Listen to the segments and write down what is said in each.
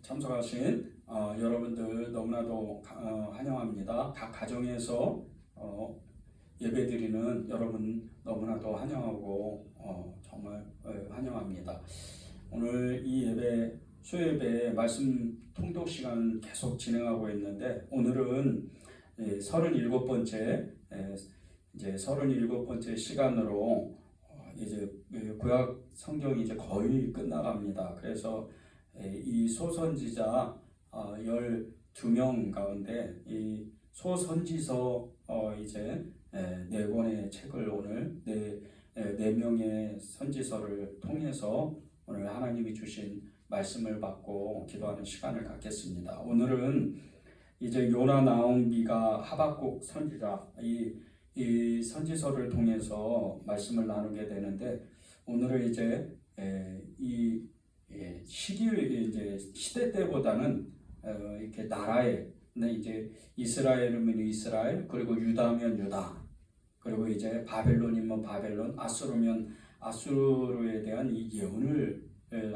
참석하신 여러분들 너무나도 환영합니다. 각 가정에서 예배드리는 여러분 너무나도 환영하고 정말 환영합니다. 오늘 이 예배 수요예배 말씀 통독 시간 계속 진행하고 있는데 오늘은 37번째 이제 37번째 시간으로 이제 구약 성경이 이제 거의 끝나갑니다. 그래서 이 소선지자 12명 가운데 이 소선지서 이제 4권의 책을 오늘 4명의 선지서를 통해서 오늘 하나님이 주신 말씀을 받고 기도하는 시간을 갖겠습니다. 오늘은 이제 요나, 나홈미가, 하박국 선지자 이 선지서를 통해서 말씀을 나누게 되는데 오늘은 이제 이 시대 때보다는 이렇게 나라에 이제 이스라엘이면 이스라엘, 그리고 유다면 유다, 그리고 이제 바벨론이면 바벨론, 아수르면 아수르에 대한 이 예언을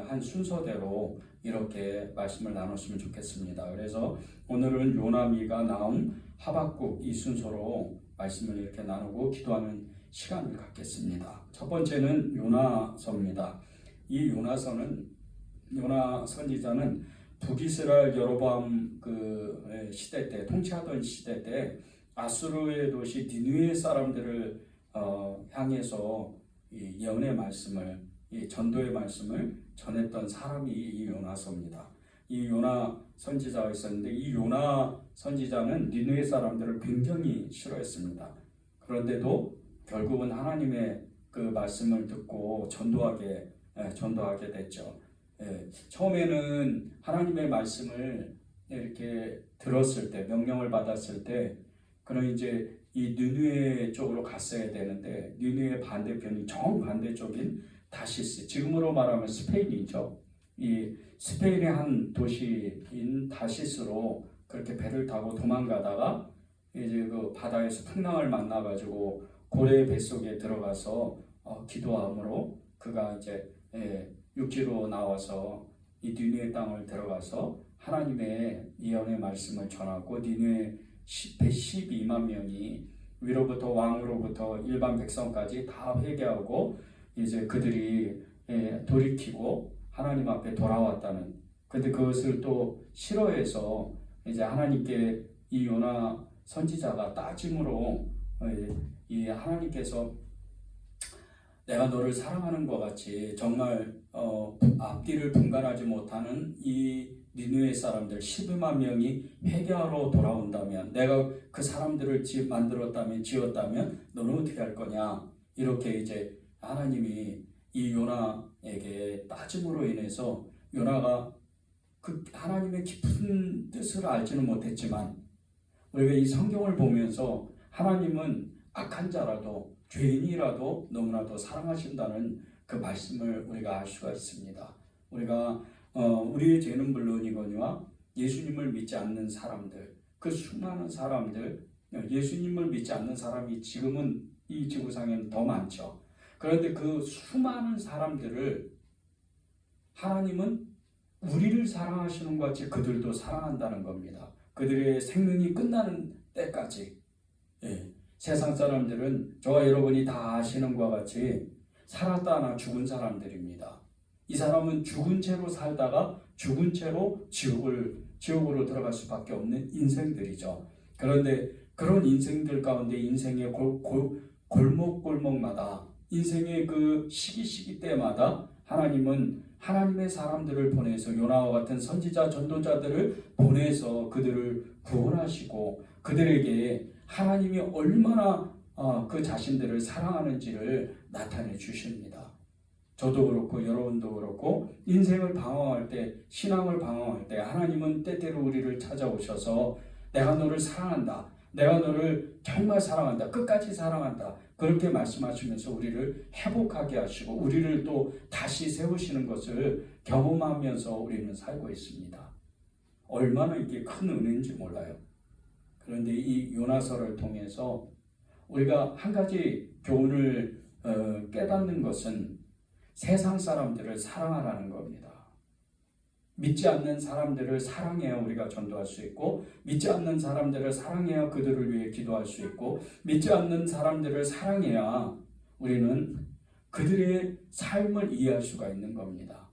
한 순서대로 이렇게 말씀을 나눴으면 좋겠습니다. 그래서 오늘은 요나, 미가, 나홈, 하박국 이 순서로 말씀을 이렇게 나누고 기도하는 시간을 갖겠습니다. 첫 번째는 요나서입니다. 이 요나 선지자는 북이스라엘 여로보암 그 시대 때, 통치하던 시대 때 아수르의 도시 니느웨 사람들을 향해서 이 예언의 말씀을, 이 전도의 말씀을 전했던 사람이 이 요나서입니다. 이 요나 선지자가 있었는데 이 요나 선지자는 니느웨 사람들을 굉장히 싫어했습니다. 그런데도 결국은 하나님의 그 말씀을 듣고 전도하게 됐죠. 처음에는 하나님의 말씀을 이렇게 들었을 때, 명령을 받았을 때, 그는 이제 이 니느웨 쪽으로 갔어야 되는데 니느웨 반대편이 정반대쪽인 다시스, 지금으로 말하면 스페인이죠. 이 스페인의 한 도시인 다시스로 그렇게 배를 타고 도망가다가 이제 그 바다에서 풍랑을 만나가지고 고래의 뱃속에 들어가서 기도함으로 그가 이제 육지로 나와서 이 니느웨 땅을 들어가서 하나님의 예언의 말씀을 전하고 니느웨 12만 명이 위로부터 왕으로부터 일반 백성까지 다 회개하고 이제 그들이 돌이키고 하나님 앞에 돌아왔다는, 근데 그것을 또 싫어해서 이제 하나님께 이 요나 선지자가 따짐으로 이 하나님께서 내가 너를 사랑하는 것 같이 정말 앞뒤를 분간하지 못하는 이 니느웨 사람들 12만 명이 회개하러 돌아온다면, 내가 그 사람들을 지었다면 너는 어떻게 할 거냐, 이렇게 이제 하나님이 이 요나에게 따짐으로 인해서 요나가 그 하나님의 깊은 뜻을 알지는 못했지만 우리가 이 성경을 보면서 하나님은 악한 자라도 죄인이라도 너무나도 사랑하신다는 그 말씀을 우리가 알 수가 있습니다. 우리가 우리의 죄는 물론이거니와 예수님을 믿지 않는 사람들, 그 수많은 사람들, 예수님을 믿지 않는 사람이 지금은 이 지구상에는 더 많죠. 그런데 그 수많은 사람들을 하나님은 우리를 사랑하시는 것 같이 그들도 사랑한다는 겁니다. 그들의 생명이 끝나는 때까지. 세상 사람들은 저와 여러분이 다 아시는 것과 같이 살았다 하나 죽은 사람들입니다. 이 사람은 죽은 채로 살다가 죽은 채로 지옥으로 들어갈 수밖에 없는 인생들이죠. 그런데 그런 인생들 가운데 인생의 골목골목마다, 인생의 그 시기 때마다 하나님은 하나님의 사람들을 보내서 요나와 같은 선지자 전도자들을 보내서 그들을 구원하시고 그들에게 하나님이 얼마나 그 자신들을 사랑하는지를 나타내 주십니다. 저도 그렇고 여러분도 그렇고 인생을 방황할 때, 신앙을 방황할 때 하나님은 때때로 우리를 찾아오셔서 내가 너를 사랑한다, 내가 너를 정말 사랑한다, 끝까지 사랑한다, 그렇게 말씀하시면서 우리를 회복하게 하시고 우리를 또 다시 세우시는 것을 경험하면서 우리는 살고 있습니다. 얼마나 이게 큰 은혜인지 몰라요. 그런데 이 요나서를 통해서 우리가 한 가지 교훈을 깨닫는 것은 세상 사람들을 사랑하라는 겁니다. 믿지 않는 사람들을 사랑해야 우리가 전도할 수 있고, 믿지 않는 사람들을 사랑해야 그들을 위해 기도할 수 있고, 믿지 않는 사람들을 사랑해야 우리는 그들의 삶을 이해할 수가 있는 겁니다.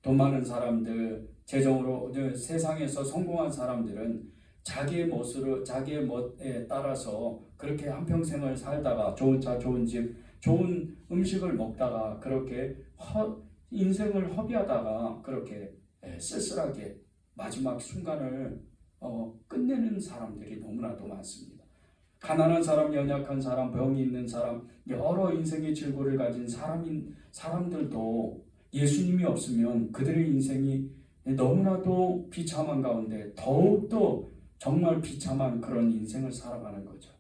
돈 많은 사람들, 재정으로 세상에서 성공한 사람들은 자기의 멋에 따라서 그렇게 한평생을 살다가 좋은 차, 좋은 집, 좋은 음식을 먹다가 그렇게 인생을 허비하다가 그렇게 쓸쓸하게 마지막 순간을 끝내는 사람들이 너무나도 많습니다. 가난한 사람, 연약한 사람, 병이 있는 사람, 여러 인생의 질고를 가진 사람들도 예수님이 없으면 그들의 인생이 너무나도 비참한 가운데 더욱더 정말 비참한 그런 인생을 살아가는 거죠.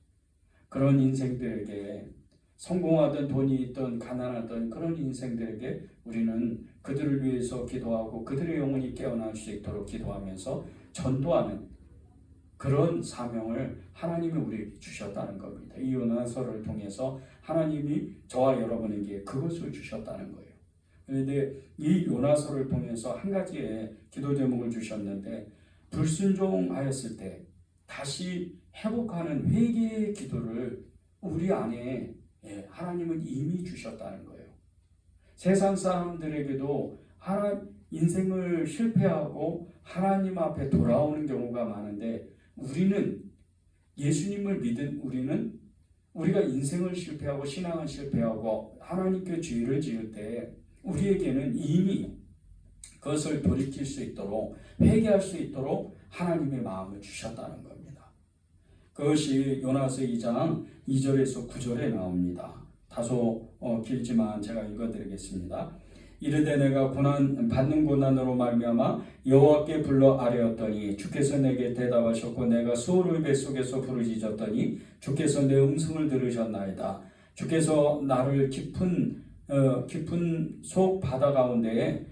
그런 인생들에게, 성공하든 돈이 있든 가난하든 그런 인생들에게 우리는 그들을 위해서 기도하고 그들의 영혼이 깨어날 수 있도록 기도하면서 전도하는 그런 사명을 하나님이 우리에게 주셨다는 겁니다. 이 요나서를 통해서 하나님이 저와 여러분에게 그것을 주셨다는 거예요. 그런데 이 요나서를 통해서 한 가지의 기도 제목을 주셨는데, 불순종하였을 때 다시 회복하는 회개의 기도를 우리 안에 하나님은 이미 주셨다는 거예요. 세상 사람들에게도 인생을 실패하고 하나님 앞에 돌아오는 경우가 많은데, 우리는 예수님을 믿은 우리는 우리가 인생을 실패하고 신앙을 실패하고 하나님께 죄를 지을 때 우리에게는 이미 그것을 돌이킬 수 있도록, 회개할 수 있도록 하나님의 마음을 주셨다는 겁니다. 그것이 요나서 2장 2절에서 9절에 나옵니다. 다소 길지만 제가 읽어드리겠습니다. 이르되 내가 받는 고난으로 말미암아 여호와께 불러 아뢰었더니 주께서 내게 대답하셨고, 내가 수월의 뱃속에서 부르짖었더니 주께서 내 음성을 들으셨나이다. 주께서 나를 깊은 속 바다 가운데에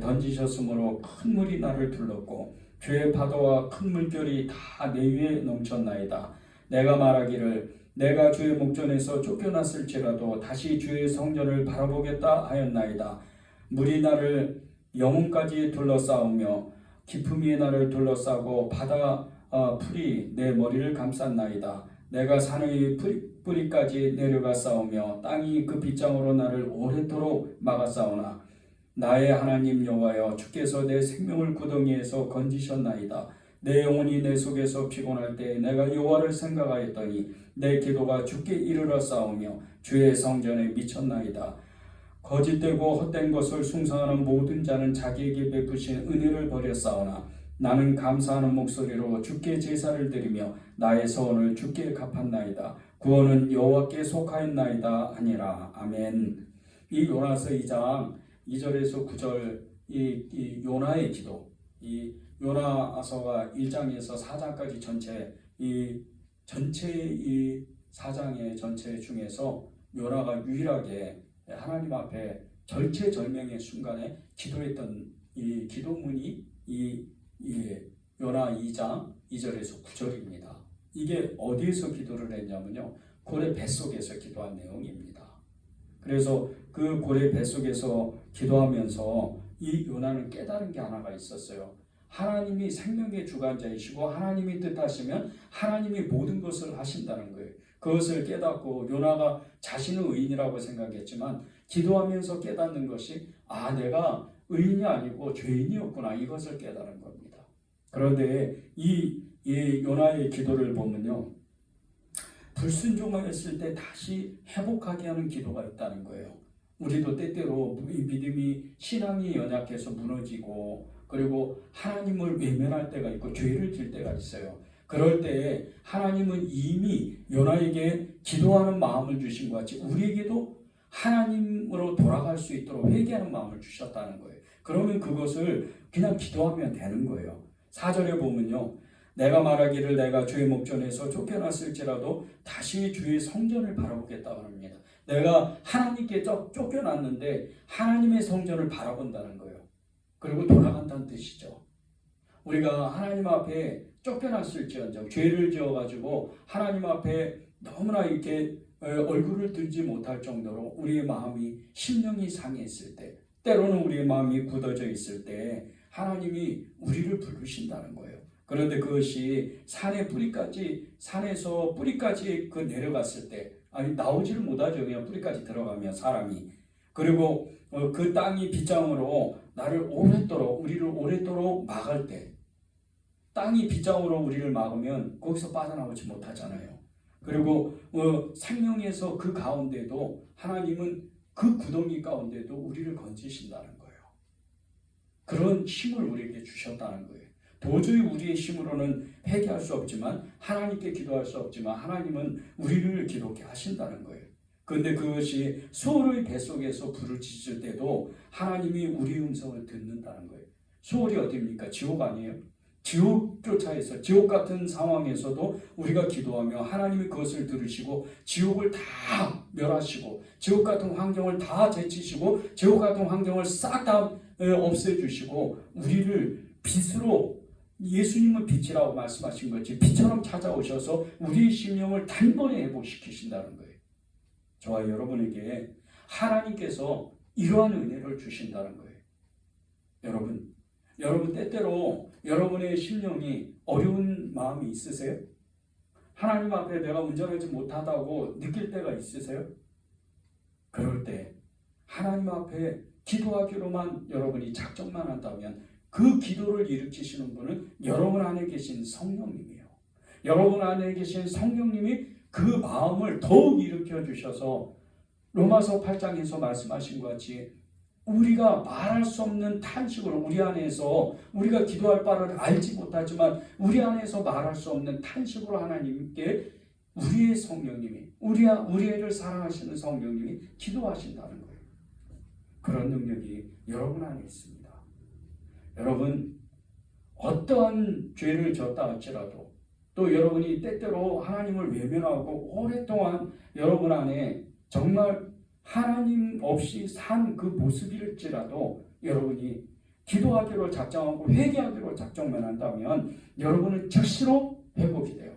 던지셨으므로 큰 물이 나를 둘렀고 주의 파도와 큰 물결이 다 내 위에 넘쳤나이다. 내가 말하기를 내가 주의 목전에서 쫓겨났을지라도 다시 주의 성전을 바라보겠다 하였나이다. 물이 나를 영혼까지 둘러싸우며 깊음이 나를 둘러싸고 바다 풀이 내 머리를 감쌌나이다. 내가 산의 뿌리까지 내려가 싸우며 땅이 그 빗장으로 나를 오래도록 막아싸우나 나의 하나님 여호와여, 주께서 내 생명을 구덩이에서 건지셨나이다. 내 영혼이 내 속에서 피곤할 때 내가 여호와를 생각하였더니 내 기도가 주께 이르러 싸우며 주의 성전에 미쳤나이다. 거짓되고 헛된 것을 숭상하는 모든 자는 자기에게 베푸신 은혜를 버렸사오나 나는 감사하는 목소리로 주께 제사를 드리며 나의 서원을 주께 갚았나이다. 구원은 여호와께 속하였나이다 하니라. 아멘. 이 요나서 2장 2절에서 9절 이 요나의 기도, 이 요나서가 1장에서 4장까지 이 4장의 전체 중에서 요나가 유일하게 하나님 앞에 절체절명의 순간에 기도했던 이 기도문이 이 요나 2장 2절에서 9절입니다. 이게 어디에서 기도를 했냐면요, 고래 뱃속에서 기도한 내용입니다. 그래서 그 고래 뱃속에서 기도하면서 이 요나는 깨달은 게 하나가 있었어요. 하나님이 생명의 주관자이시고 하나님이 뜻하시면 하나님이 모든 것을 하신다는 거예요. 그것을 깨닫고 요나가 자신은 의인이라고 생각했지만 기도하면서 깨닫는 것이 내가 의인이 아니고 죄인이었구나, 이것을 깨달은 겁니다. 그런데 이 요나의 기도를 보면요, 불순종하였을 때 다시 회복하게 하는 기도가 있다는 거예요. 우리도 때때로 믿음이, 신앙이 연약해서 무너지고 그리고 하나님을 외면할 때가 있고 죄를 질 때가 있어요. 그럴 때 하나님은 이미 요나에게 기도하는 마음을 주신 것 같이 우리에게도 하나님으로 돌아갈 수 있도록 회개하는 마음을 주셨다는 거예요. 그러면 그것을 그냥 기도하면 되는 거예요. 4절에 보면요, 내가 말하기를 내가 주의 목전에서 쫓겨났을지라도 다시 주의 성전을 바라보겠다고 합니다. 내가 하나님께 쫓겨났는데 하나님의 성전을 바라본다는 거예요. 그리고 돌아간다는 뜻이죠. 우리가 하나님 앞에 쫓겨났을지언정, 죄를 지어가지고 하나님 앞에 너무나 이렇게 얼굴을 들지 못할 정도로 우리의 마음이 심령이 상했을 때 때로는 우리의 마음이 굳어져 있을 때 하나님이 우리를 부르신다는 거예요. 그런데 그것이 산에서 뿌리까지 그 내려갔을 때, 아니 나오지를 못하죠. 그냥 뿌리까지 들어가면 사람이. 그리고 그 땅이 빗장으로 우리를 오랫도록 막을 때, 땅이 빗장으로 우리를 막으면 거기서 빠져나오지 못하잖아요. 그리고 생명에서 그 가운데도 하나님은 그 구덩이 가운데도 우리를 건지신다는 거예요. 그런 힘을 우리에게 주셨다는 거예요. 도저히 우리의 힘으로는 회개할 수 없지만, 하나님께 기도할 수 없지만 하나님은 우리를 기도케 하신다는 거예요. 그런데 그것이 소울의 뱃속에서 부르짖을 때도 하나님이 우리의 음성을 듣는다는 거예요. 소울이 어디입니까? 지옥 아니에요? 지옥 쫓아에서, 지옥 같은 상황에서도 우리가 기도하며 하나님이 그것을 들으시고 지옥을 다 멸하시고 지옥 같은 환경을 다 제치시고 지옥 같은 환경을 싹 다 없애주시고 우리를 빛으로, 예수님은 빛이라고 말씀하신 거지, 빛처럼 찾아오셔서 우리의 심령을 단번에 회복시키신다는 거예요. 저와 여러분에게 하나님께서 이러한 은혜를 주신다는 거예요. 여러분 때때로 여러분의 심령이 어려운 마음이 있으세요? 하나님 앞에 내가 운전하지 못하다고 느낄 때가 있으세요? 그럴 때 하나님 앞에 기도하기로만 여러분이 작정만 한다면 그 기도를 일으키시는 분은 여러분 안에 계신 성령님이에요. 여러분 안에 계신 성령님이 그 마음을 더욱 일으켜 주셔서 로마서 8장에서 말씀하신 것 같이 우리가 말할 수 없는 탄식으로, 우리 안에서 우리가 기도할 바를 알지 못하지만 우리 안에서 말할 수 없는 탄식으로 하나님께 우리의 성령님이, 우리를 사랑하시는 성령님이 기도하신다는 거예요. 그런 능력이 여러분 안에 있습니다. 여러분, 어떠한 죄를 졌다 할지라도, 또 여러분이 때때로 하나님을 외면하고 오랫동안 여러분 안에 정말 하나님 없이 산 그 모습일지라도 여러분이 기도하기로 작정하고 회개하기로 작정만 한다면 여러분은 즉시로 회복이 돼요.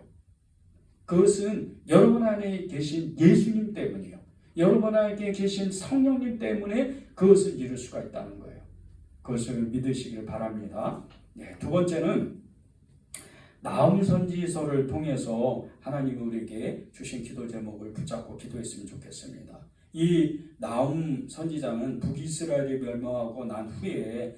그것은 여러분 안에 계신 예수님 때문이에요. 여러분 안에 계신 성령님 때문에 그것을 이룰 수가 있다는 거예요. 그것을 믿으시길 바랍니다. 두 번째는 나훔 선지서를 통해서 하나님이 우리에게 주신 기도 제목을 붙잡고 기도했으면 좋겠습니다. 이 나훔 선지자는 북이스라엘이 멸망하고 난 후에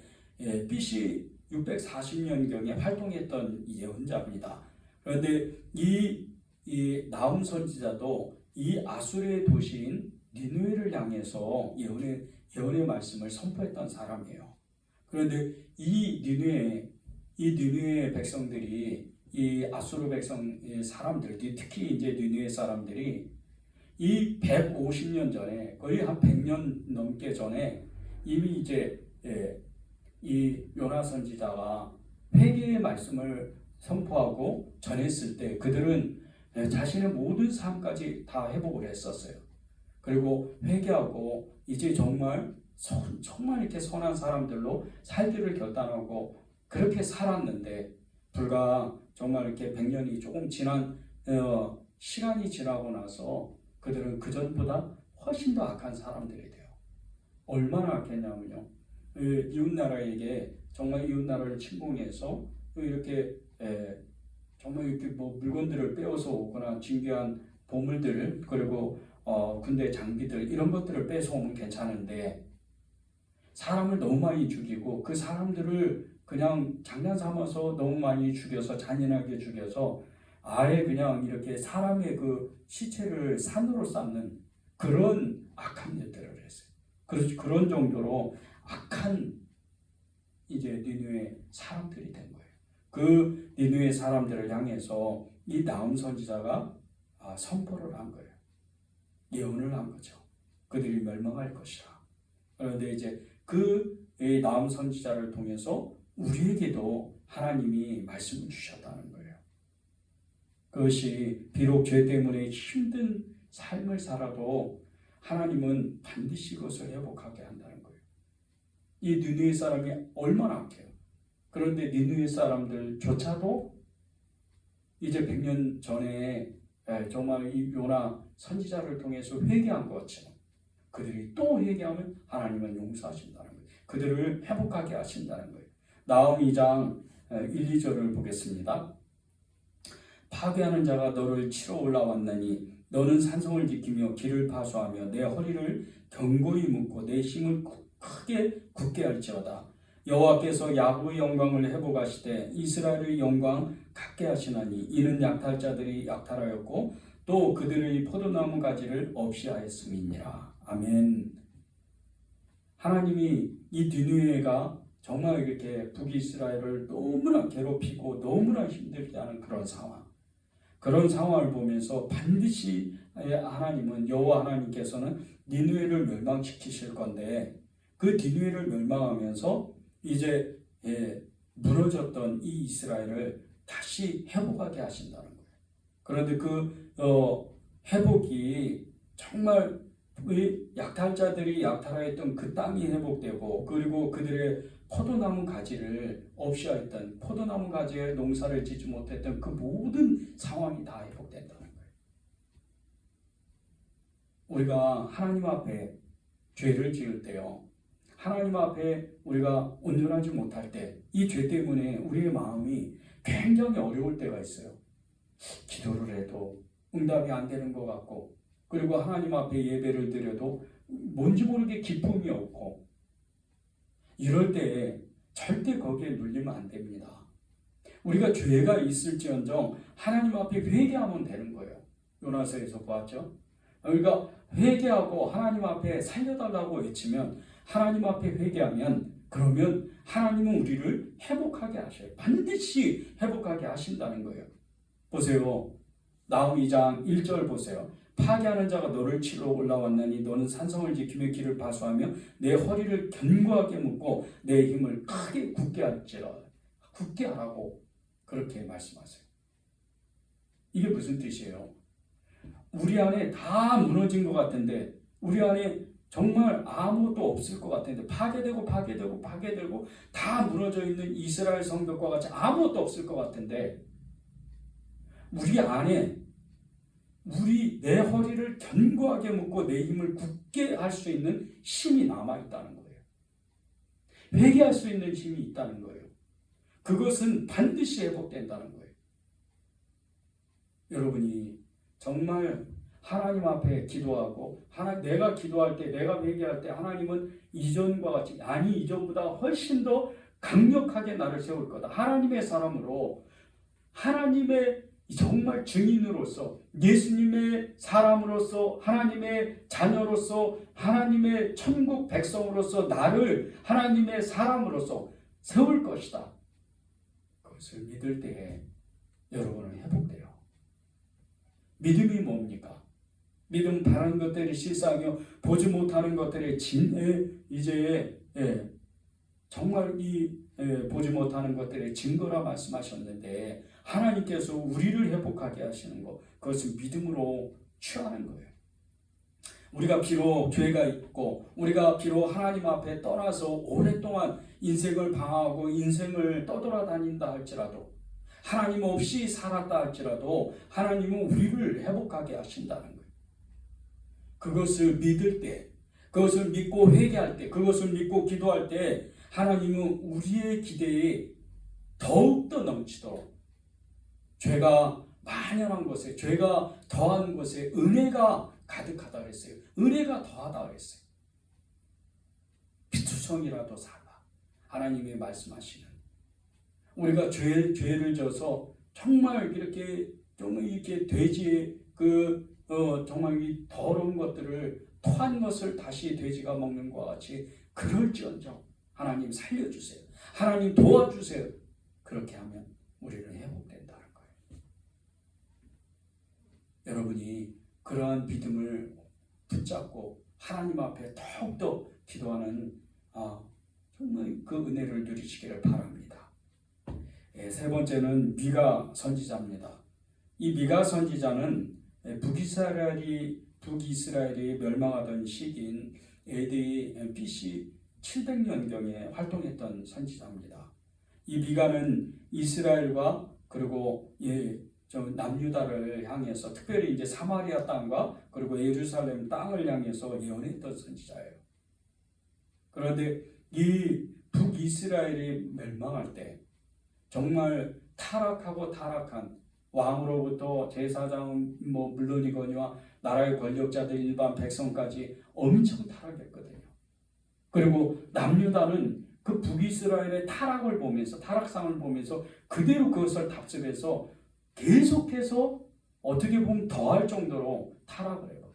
BC 640년경에 활동했던 예언자입니다. 그런데 이 나훔 선지자도 이 아수르의 도시인 니느웨를 향해서 예언의 말씀을 선포했던 사람이에요. 그런데 이 니느웨 백성들이, 이 아수르 사람들, 특히 이제 니느웨 사람들이 이 150년 전에, 거의 한 100년 넘게 전에 이미 이제 이 요나 선지자가 회개의 말씀을 선포하고 전했을 때 그들은 자신의 모든 삶까지 다 회복을 했었어요. 그리고 회개하고 이제 정말 이렇게 선한 사람들로 살기를 결단하고 그렇게 살았는데, 불과 정말 이렇게 100년이 조금 지난 시간이 지나고 나서 그들은 그전보다 훨씬 더 악한 사람들이 돼요. 얼마나 악했냐면요, 이웃나라에게 정말 이웃나라를 침공해서 이렇게 정말 이렇게 뭐 물건들을 빼앗아 오거나 진귀한 보물들을, 그리고 군대 장비들, 이런 것들을 뺏어 오면 괜찮은데 사람을 너무 많이 죽이고 그 사람들을 그냥 장난 삼아서 너무 많이 죽여서, 잔인하게 죽여서 아예 그냥 이렇게 사람의 그 시체를 산으로 쌓는 그런 악한 일들을 했어요. 그런 정도로 악한 이제 니느웨 사람들이 된 거예요. 그 니느웨 사람들을 향해서 이 나훔 선지자가 선포를 한 거예요. 예언을 한 거죠. 그들이 멸망할 것이라. 그런데 이제 그 나훔 선지자를 통해서 우리에게도 하나님이 말씀을 주셨다는 거예요. 그것이 비록 죄 때문에 힘든 삶을 살아도 하나님은 반드시 그것을 회복하게 한다는 거예요. 이 니느웨 사람이 얼마나 악해요. 그런데 니느웨 사람들조차도 이제 100년 전에 정말 이 요나 선지자를 통해서 회개한 것처럼 그들이 또 회개하면 하나님은 용서하신다는 거예요. 그들을 회복하게 하신다는 거예요. 나홈 2장 1, 2절을 보겠습니다. 파괴하는 자가 너를 치러 올라왔느니 너는 산성을 지키며 길을 파수하며 내 허리를 견고히 묶고 내 힘을 크게 굳게 할지어다. 여호와께서 야곱의 영광을 회복하시되 이스라엘의 영광 갖게 하시나니 이는 약탈자들이 약탈하였고 또 그들의 포도나무 가지를 없이 하였음이니라. 아멘. 하나님이 이 디느웨가 정말 이렇게 북이스라엘을 너무나 괴롭히고 너무나 힘들게 하는 그런 상황을 보면서 반드시 하나님은 여호와 하나님께서는 니느웨를 멸망시키실 건데 그 디느웨를 멸망하면서 이제 무너졌던 이 이스라엘을 다시 회복하게 하신다는 거예요. 그런데 그 회복이 정말 약탈자들이 약탈하였던 그 땅이 회복되고 그리고 그들의 포도나무 가지를 없이 하였던 포도나무 가지에 농사를 짓지 못했던 그 모든 상황이 다 회복된다는 거예요. 우리가 하나님 앞에 죄를 지을 때요. 하나님 앞에 우리가 온전하지 못할 때 이 죄 때문에 우리의 마음이 굉장히 어려울 때가 있어요. 기도를 해도 응답이 안 되는 것 같고 그리고 하나님 앞에 예배를 드려도 뭔지 모르게 기쁨이 없고 이럴 때 절대 거기에 눌리면 안 됩니다. 우리가 죄가 있을지언정 하나님 앞에 회개하면 되는 거예요. 요나서에서 보았죠. 우리가 회개하고 하나님 앞에 살려달라고 외치면 하나님 앞에 회개하면 그러면 하나님은 우리를 회복하게 하셔요. 반드시 회복하게 하신다는 거예요. 보세요. 나홈 2장 1절 보세요. 파괴하는 자가 너를 치러 올라왔나니 너는 산성을 지키며 길을 파수하며 내 허리를 견고하게 묶고 내 힘을 크게 굳게 하라고 그렇게 말씀하세요. 이게 무슨 뜻이에요? 우리 안에 다 무너진 것 같은데 우리 안에 정말 아무것도 없을 것 같은데 파괴되고 다 무너져 있는 이스라엘 성벽과 같이 아무것도 없을 것 같은데 우리 안에 내 허리를 견고하게 묶고 내 힘을 굳게 할 수 있는 힘이 남아있다는 거예요. 회개할 수 있는 힘이 있다는 거예요. 그것은 반드시 회복된다는 거예요. 여러분이 정말 하나님 앞에 기도하고 내가 기도할 때 내가 회개할 때 하나님은 이전과 같이 이전보다 훨씬 더 강력하게 나를 세울 거다. 하나님의 사람으로 하나님의 정말 증인으로서 예수님의 사람으로서 하나님의 자녀로서 하나님의 천국 백성으로서 나를 하나님의 사람으로서 세울 것이다. 그것을 믿을 때에 여러분은 회복돼요. 믿음이 뭡니까? 믿음 바라는 것들이 실상이요 보지 못하는 것들의 정말 보지 못하는 것들의 증거라 말씀하셨는데 하나님께서 우리를 회복하게 하시는 것 그것은 믿음으로 취하는 거예요. 우리가 비록 죄가 있고 우리가 비록 하나님 앞에 떠나서 오랫동안 인생을 방황하고 인생을 떠돌아다닌다 할지라도 하나님 없이 살았다 할지라도 하나님은 우리를 회복하게 하신다는 거예요. 그것을 믿을 때 그것을 믿고 회개할 때 그것을 믿고 기도할 때 하나님은 우리의 기대에 더욱더 넘치도록 죄가 만연한 곳에 죄가 더한 곳에 은혜가 가득하다 그랬어요. 은혜가 더하다 그랬어요. 피투성이라도 살라. 하나님이 말씀하시는 우리가 죄를 져서 정말 이렇게 돼지의 정말 이 더러운 것들을 토한 것을 다시 돼지가 먹는 것과 같이 그럴지언정 하나님 살려주세요. 하나님 도와주세요. 그렇게 하면 우리는 회복된다는 거예요. 여러분이 그러한 믿음을 붙잡고 하나님 앞에 더욱더 기도하는 정말 그 은혜를 누리시기를 바랍니다. 세 번째는 미가 선지자입니다. 이 미가 선지자는 북이스라엘이 멸망하던 시기인 AD BC 700년경에 활동했던 선지자입니다. 이 미가는 이스라엘과 그리고 남유다를 향해서 특별히 이제 사마리아 땅과 그리고 예루살렘 땅을 향해서 예언했던 선지자예요. 그런데 이 북이스라엘이 멸망할 때 정말 타락하고 타락한 왕으로부터 제사장 물론이거니와 나라의 권력자들 일반 백성까지 엄청 타락했거든요. 그리고 남유다는 그 북이스라엘의 타락을 보면서 타락상을 보면서 그대로 그것을 답습해서 계속해서 어떻게 보면 더할 정도로 타락을 해요.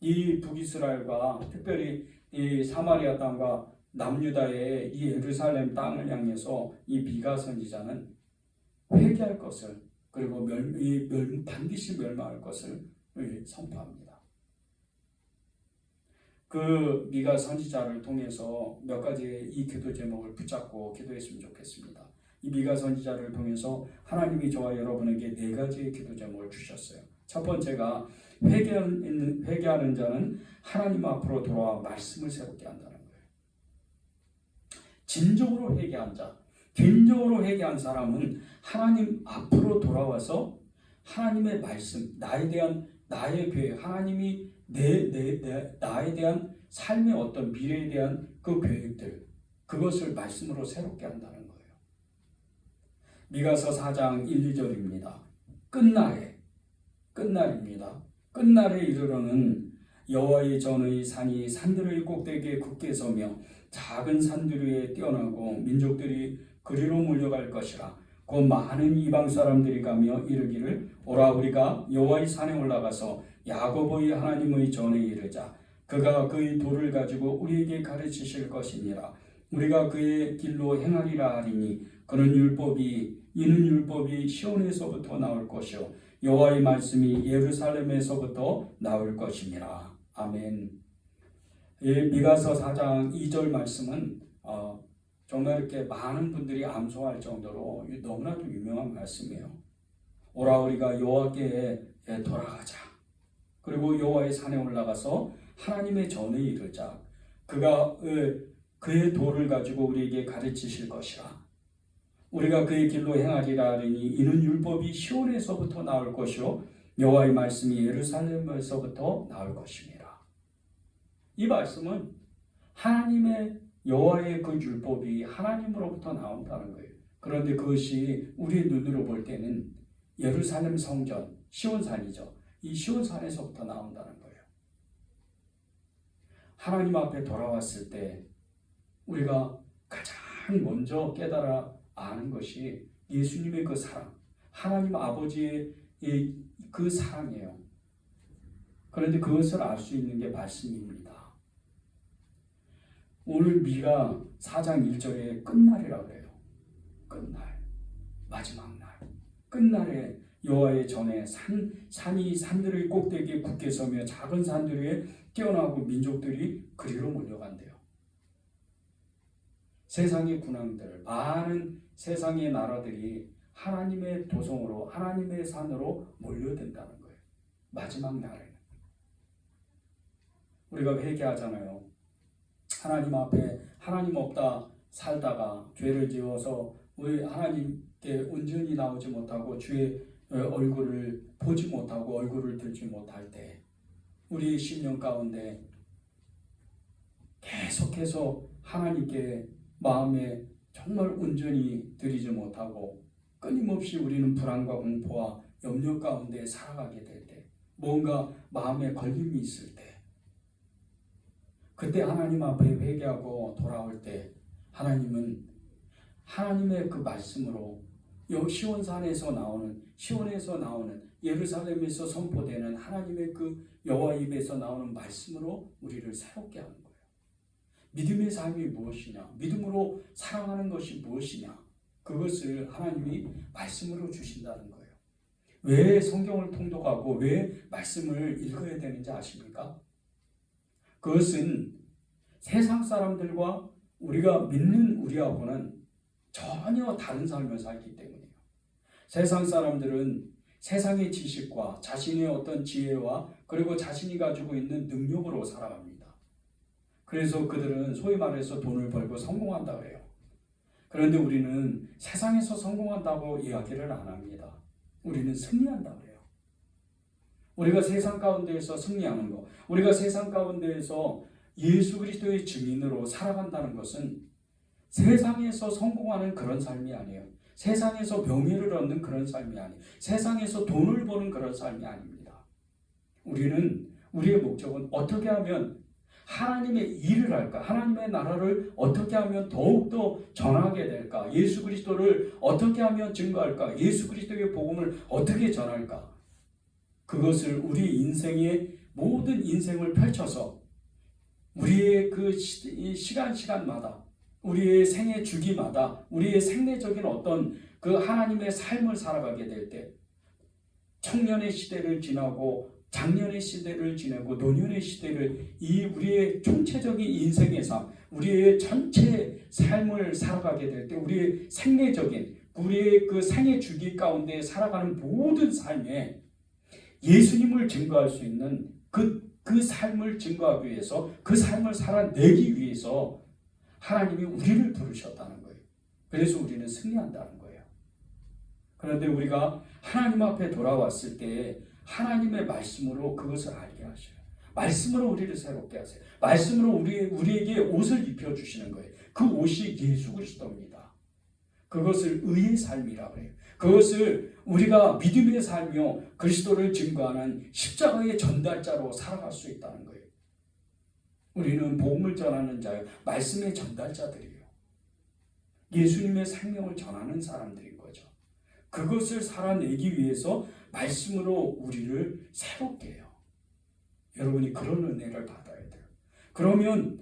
이 북이스라엘과 특별히 이 사마리아 땅과 남유다의 이 예루살렘 땅을 향해서 이 미가 선지자는 회개할 것을 그리고 반드시 멸망할 것을 선포합니다. 그 미가 선지자를 통해서 몇 가지 이 기도 제목을 붙잡고 기도했으면 좋겠습니다. 이 미가 선지자를 통해서 하나님이 저와 여러분에게 4가지의 기도 제목을 주셨어요. 첫 번째가 회개하는 자는 하나님 앞으로 돌아와 말씀을 새롭게 한다는 거예요. 진정으로 회개한 자, 진정으로 회개한 사람은 하나님 앞으로 돌아와서 하나님의 말씀, 나에 대한 나의 계획, 하나님이 나에 대한 삶의 어떤 미래에 대한 그 계획들, 그것을 말씀으로 새롭게 한다는 거예요. 미가서 4장 1, 2절입니다. 끝날입니다. 끝날에 이르러는 여호와의 전의 산이 산들의 꼭대기에 굳게 서며 작은 산들 위에 뛰어나고 민족들이 그리로 몰려갈 것이라. 곧 많은 이방 사람들이 가며 이르기를 오라 우리가 여호와의 산에 올라가서 야고보의 하나님의 전에 이르자. 그가 그의 도를 가지고 우리에게 가르치실 것이니라. 우리가 그의 길로 행하리라 하리니 이는 율법이 시온에서부터 나올 것이요 여호와의 말씀이 예루살렘에서부터 나올 것이니라. 아멘. 미가서 4장 2절 말씀은 정말 이렇게 많은 분들이 암송할 정도로 너무나도 유명한 말씀이에요. 오라 우리가 여호와께 돌아가자. 그리고 여호와의 산에 올라가서 하나님의 전에 이르자. 그가 그의 도를 가지고 우리에게 가르치실 것이라. 우리가 그의 길로 행하리라 하리니 이는 율법이 시온에서부터 나올 것이요 여호와의 말씀이 예루살렘에서부터 나올 것입니다. 이 말씀은 하나님의 여호와의 그 율법이 하나님으로부터 나온다는 거예요. 그런데 그것이 우리의 눈으로 볼 때는 예루살렘 성전, 시온산이죠. 이 시온산에서부터 나온다는 거예요. 하나님 앞에 돌아왔을 때 우리가 가장 먼저 깨달아 아는 것이 예수님의 그 사랑, 하나님 아버지의 그 사랑이에요. 그런데 그것을 알 수 있는 게 말씀입니다. 오늘 미가 4장 1절에 끝날이라고 해요. 끝날, 마지막 날. 끝날에 여호와의 전에 산이 산들의 꼭대기에 굳게 서며 작은 산들 위에 뛰어나고 민족들이 그리로 몰려간대요. 세상의 군왕들, 많은 세상의 나라들이 하나님의 도성으로, 하나님의 산으로 몰려든다는 거예요. 마지막 날에는. 우리가 회개하잖아요. 하나님 앞에 하나님 없다 살다가 죄를 지어서 우리 하나님께 온전히 나오지 못하고 주의 얼굴을 보지 못하고 얼굴을 들지 못할 때 우리 심령 가운데 계속해서 하나님께 마음에 정말 온전히 드리지 못하고 끊임없이 우리는 불안과 공포와 염려 가운데 살아가게 될 때, 뭔가 마음에 걸림이 있을 때, 그때 하나님 앞에 회개하고 돌아올 때 하나님은 하나님의 그 말씀으로 시온에서 나오는 예루살렘에서 선포되는 하나님의 그 여호와 입에서 나오는 말씀으로 우리를 새롭게 하는 거예요. 믿음의 삶이 무엇이냐? 믿음으로 사랑하는 것이 무엇이냐? 그것을 하나님이 말씀으로 주신다는 거예요. 왜 성경을 통독하고 왜 말씀을 읽어야 되는지 아십니까? 그것은 세상 사람들과 우리가 믿는 우리하고는 전혀 다른 삶을 살기 때문이에요. 세상 사람들은 세상의 지식과 자신의 어떤 지혜와 그리고 자신이 가지고 있는 능력으로 살아갑니다. 그래서 그들은 소위 말해서 돈을 벌고 성공한다고 해요. 그런데 우리는 세상에서 성공한다고 이야기를 안 합니다. 우리는 승리한다고 해요. 우리가 세상 가운데에서 승리하는 것, 우리가 세상 가운데에서 예수 그리스도의 증인으로 살아간다는 것은 세상에서 성공하는 그런 삶이 아니에요. 세상에서 명예를 얻는 그런 삶이 아니에요. 세상에서 돈을 버는 그런 삶이 아닙니다. 우리의 목적은 어떻게 하면 하나님의 일을 할까? 하나님의 나라를 어떻게 하면 더욱더 전하게 될까? 예수 그리스도를 어떻게 하면 증거할까? 예수 그리스도의 복음을 어떻게 전할까? 그것을 우리 인생의 모든 인생을 펼쳐서 우리의 그 시간마다 우리의 생애 주기마다 우리의 생애적인 어떤 그 하나님의 삶을 살아가게 될 때 청년의 시대를 지나고 장년의 시대를 지내고 노년의 시대를 이 우리의 총체적인 인생의 삶, 우리의 전체 삶을 살아가게 될 때 우리의 생애적인 우리의 그 생애 주기 가운데 살아가는 모든 삶에 예수님을 증거할 수 있는 그 삶을 증거하기 위해서 그 삶을 살아내기 위해서 하나님이 우리를 부르셨다는 거예요. 그래서 우리는 승리한다는 거예요. 그런데 우리가 하나님 앞에 돌아왔을 때 하나님의 말씀으로 그것을 알게 하셔요. 말씀으로 우리를 새롭게 하세요. 말씀으로 우리에게 옷을 입혀주시는 거예요. 그 옷이 예수 그리스도입니다. 그것을 의의 삶이라고 해요. 그것을 우리가 믿음의 삶이요 그리스도를 증거하는 십자가의 전달자로 살아갈 수 있다는 거예요. 우리는 복음을 전하는 자요 말씀의 전달자들이에요. 예수님의 생명을 전하는 사람들인 거죠. 그것을 살아내기 위해서 말씀으로 우리를 새롭게 해요. 여러분이 그런 은혜를 받아야 돼요. 그러면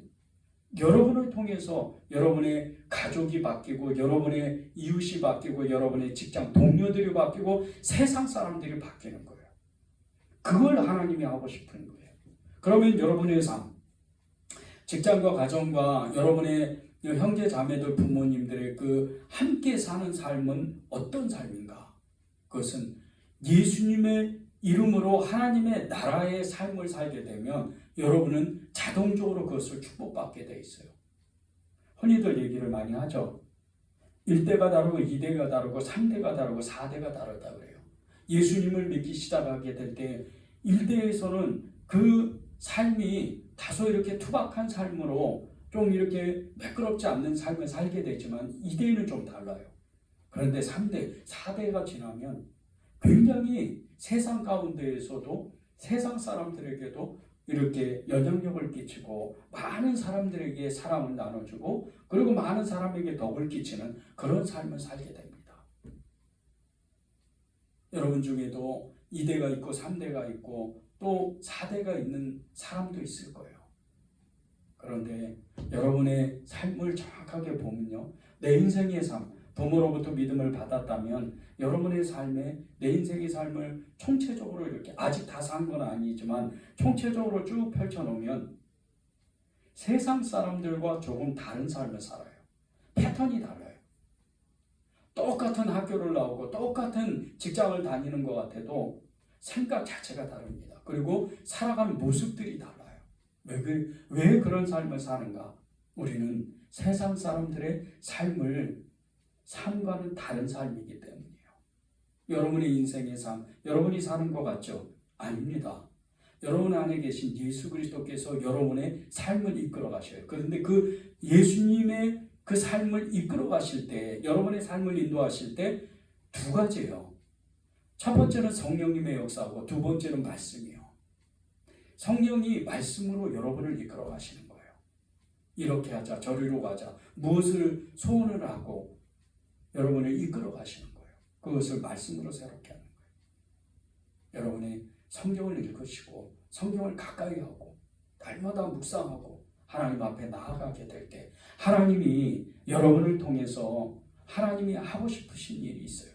여러분을 통해서 여러분의 가족이 바뀌고 여러분의 이웃이 바뀌고 여러분의 직장 동료들이 바뀌고 세상 사람들이 바뀌는 거예요. 그걸 하나님이 하고 싶은 거예요. 그러면 여러분의 삶, 직장과 가정과 여러분의 형제 자매들 부모님들의 그 함께 사는 삶은 어떤 삶인가? 그것은 예수님의 이름으로 하나님의 나라의 삶을 살게 되면 여러분은 자동적으로 그것을 축복받게 돼 있어요. 흔히들 얘기를 많이 하죠. 1대가 다르고 2대가 다르고 3대가 다르고 4대가 다르다 그래요. 예수님을 믿기 시작하게 될 때 1대에서는 그 삶이 다소 이렇게 투박한 삶으로 좀 이렇게 매끄럽지 않는 삶을 살게 되지만 2대는 좀 달라요. 그런데 3대, 4대가 지나면 굉장히 세상 가운데에서도 세상 사람들에게도 이렇게 영향력을 끼치고 많은 사람들에게 사랑을 나눠주고 그리고 많은 사람에게 덕을 끼치는 그런 삶을 살게 됩니다. 여러분 중에도 2대가 있고 3대가 있고 또 4대가 있는 사람도 있을 거예요. 그런데 여러분의 삶을 정확하게 보면요. 내 인생의 삶, 부모로부터 믿음을 받았다면 여러분의 삶에 내 인생의 삶을 총체적으로 이렇게 아직 다 산 건 아니지만 총체적으로 쭉 펼쳐놓으면 세상 사람들과 조금 다른 삶을 살아요. 패턴이 달라요. 똑같은 학교를 나오고 똑같은 직장을 다니는 것 같아도 생각 자체가 다릅니다. 그리고 살아가는 모습들이 달라요. 왜 그런 삶을 사는가? 우리는 세상 사람들의 삶과는 다른 삶이기 때문이에요. 여러분의 인생의 삶, 여러분이 사는 것 같죠? 아닙니다. 여러분 안에 계신 예수 그리스도께서 여러분의 삶을 이끌어 가셔요. 그런데 그 예수님의 그 삶을 이끌어 가실 때, 여러분의 삶을 인도하실 때 두 가지예요. 첫 번째는 성령님의 역사고 두 번째는 말씀이에요. 성령이 말씀으로 여러분을 이끌어 가시는 거예요. 이렇게 하자, 저리로 가자, 무엇을 소원을 하고 여러분을 이끌어 가시는 거예요. 그것을 말씀으로 새롭게 하는 거예요. 여러분이 성경을 읽으시고 성경을 가까이 하고 날마다 묵상하고 하나님 앞에 나아가게 될 때 하나님이 여러분을 통해서 하나님이 하고 싶으신 일이 있어요.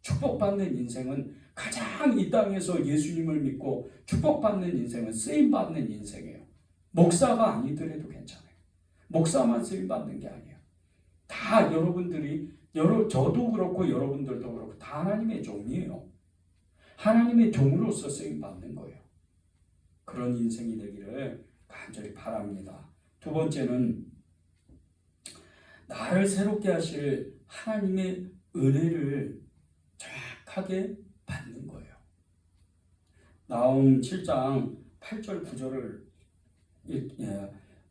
축복받는 인생은 가장 이 땅에서 예수님을 믿고 축복받는 인생은 쓰임받는 인생이에요. 목사가 아니더라도 괜찮아요. 목사만 쓰임받는 게 아니에요. 다 여러분들이 저도 그렇고 여러분들도 그렇고 다 하나님의 종이에요. 하나님의 종으로서 쓰임받는 거예요. 그런 인생이 되기를 간절히 바랍니다. 두 번째는 나를 새롭게 하실 하나님의 은혜를 정확하게 받는 거예요. 나홈 7장 8절 9절을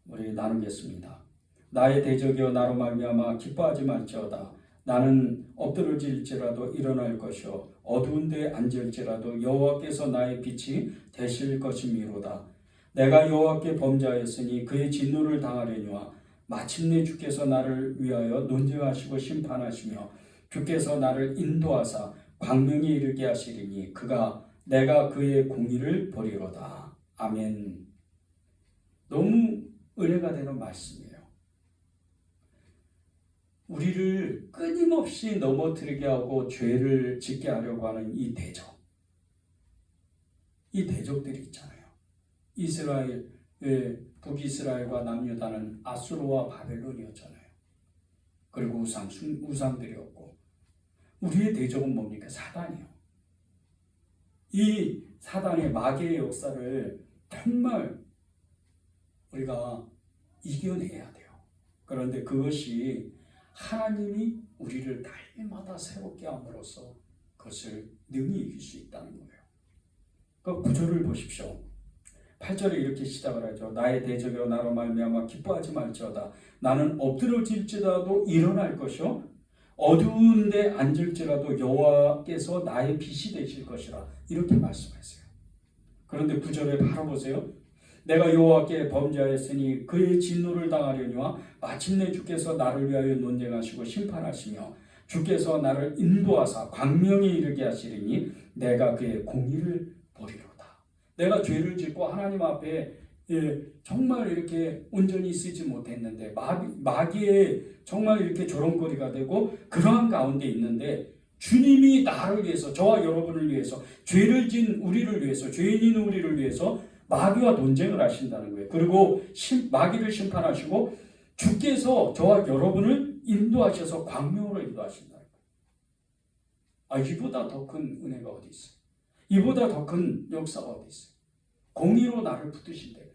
우리 나누겠습니다. 나의 대적이여 나로 말미암아 기뻐하지 말지어다. 나는 엎드러질지라도 일어날 것이요 어두운 데 앉을지라도 여호와께서 나의 빛이 되실 것이미로다. 내가 여호와께 범죄하였으니 그의 진노를 당하려니와 마침내 주께서 나를 위하여 논쟁하시고 심판하시며 주께서 나를 인도하사 광명에 이르게 하시리니 그가 내가 그의 공의를 보리로다. 아멘. 너무 은혜가 되는 말씀이에요. 우리를 끊임없이 넘어뜨리게 하고 죄를 짓게 하려고 하는 이 대적. 이 대적들이 있잖아요. 이스라엘, 북이스라엘과 남유다는 아수르와 바벨론이었잖아요. 그리고 우상들이었고 우리의 대적은 뭡니까? 사단이요. 이 사단의 마귀의 역사를 정말 우리가 이겨내야 돼요. 그런데 그것이 하나님이 우리를 날마다 새롭게 함으로써 그것을 능히 이길 수 있다는 거예요. 그 구절을 보십시오. 8절에 이렇게 시작을 하죠. 나의 대적이여 나로 말미암아 기뻐하지 말지어다. 나는 엎드러질지라도 일어날 것이요 어두운 데 앉을지라도 여호와께서 나의 빛이 되실 것이라 이렇게 말씀하세요. 그런데 9절에 바로 보세요. 내가 여호와께 범죄하였으니 그의 진노를 당하려니와 마침내 주께서 나를 위하여 논쟁하시고 심판하시며 주께서 나를 인도하사 광명에 이르게 하시리니 내가 그의 공의를 보리로다. 내가 죄를 짓고 하나님 앞에 정말 이렇게 온전히 쓰지 못했는데 마귀의 정말 이렇게 조롱거리가 되고 그러한 가운데 있는데 주님이 나를 위해서 저와 여러분을 위해서 죄를 진 우리를 위해서 죄인인 우리를 위해서 마귀와 논쟁을 하신다는 거예요. 그리고 마귀를 심판하시고 주께서 저와 여러분을 인도하셔서 광명으로 인도하신다는 거예요. 이보다 더 큰 은혜가 어디 있어요? 이보다 더 큰 역사가 어디 있어요? 공의로 나를 붙드신다는데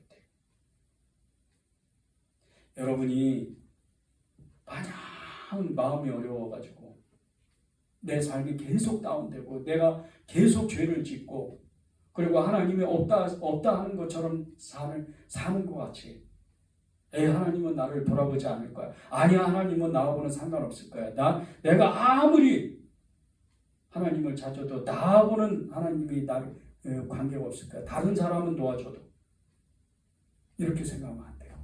여러분이 마냥 마음이 어려워가지고 내 삶이 계속 다운되고 내가 계속 죄를 짓고 그리고 하나님이 없다 하는 것처럼 사는 것 같이 하나님은 나를 돌아보지 않을 거야. 아니야, 하나님은 나하고는 상관없을 거야. 내가 아무리 하나님을 찾아도 나하고는 하나님이 나를 관계가 없을 거야. 다른 사람은 도와줘도 이렇게 생각하면 안 돼요.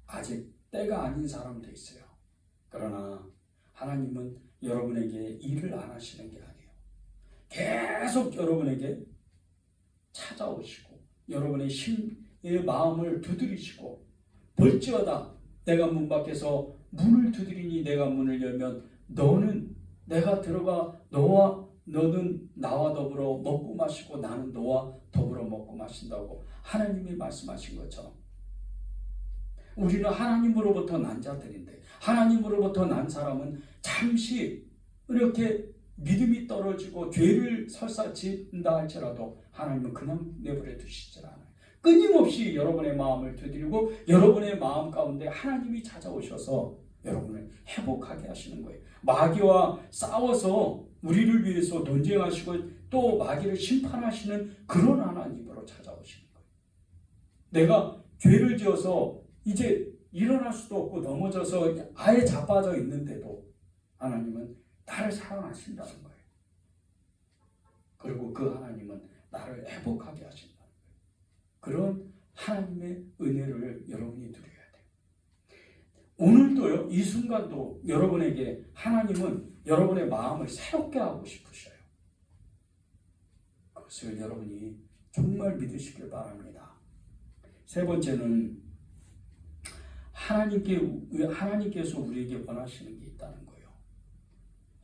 아직 때가 아닌 사람도 있어요. 그러나 하나님은 여러분에게 일을 안 하시는 게 아니에요. 계속 여러분에게 찾아오시고 여러분의 심의 마음을 두드리시고 볼지어다 내가 문 밖에서 문을 두드리니 내가 문을 열면 내가 들어가 너는 나와 더불어 먹고 마시고 나는 너와 더불어 먹고 마신다고 하나님이 말씀하신 것처럼 우리는 하나님으로부터 난 자들인데 하나님으로부터 난 사람은 잠시 이렇게 믿음이 떨어지고 죄를 설사 짓는다 할지라도 하나님은 그냥 내버려 두시질 않아요. 끊임없이 여러분의 마음을 두드리고 여러분의 마음 가운데 하나님이 찾아오셔서 여러분을 회복하게 하시는 거예요. 마귀와 싸워서 우리를 위해서 논쟁하시고 또 마귀를 심판하시는 그런 하나님으로 찾아오시는 거예요. 내가 죄를 지어서 이제 일어날 수도 없고 넘어져서 아예 자빠져 있는데도 하나님은 나를 사랑하신다는 거예요. 그리고 그 하나님은 나를 회복하게 하신다는 거예요. 그런 하나님의 은혜를 여러분이 누려야 돼요. 오늘도요, 이 순간도 여러분에게 하나님은 여러분의 마음을 새롭게 하고 싶으셔요. 그것을 여러분이 정말 믿으시길 바랍니다. 세 번째는 하나님께서 우리에게 원하시는 게 있다는 거예요.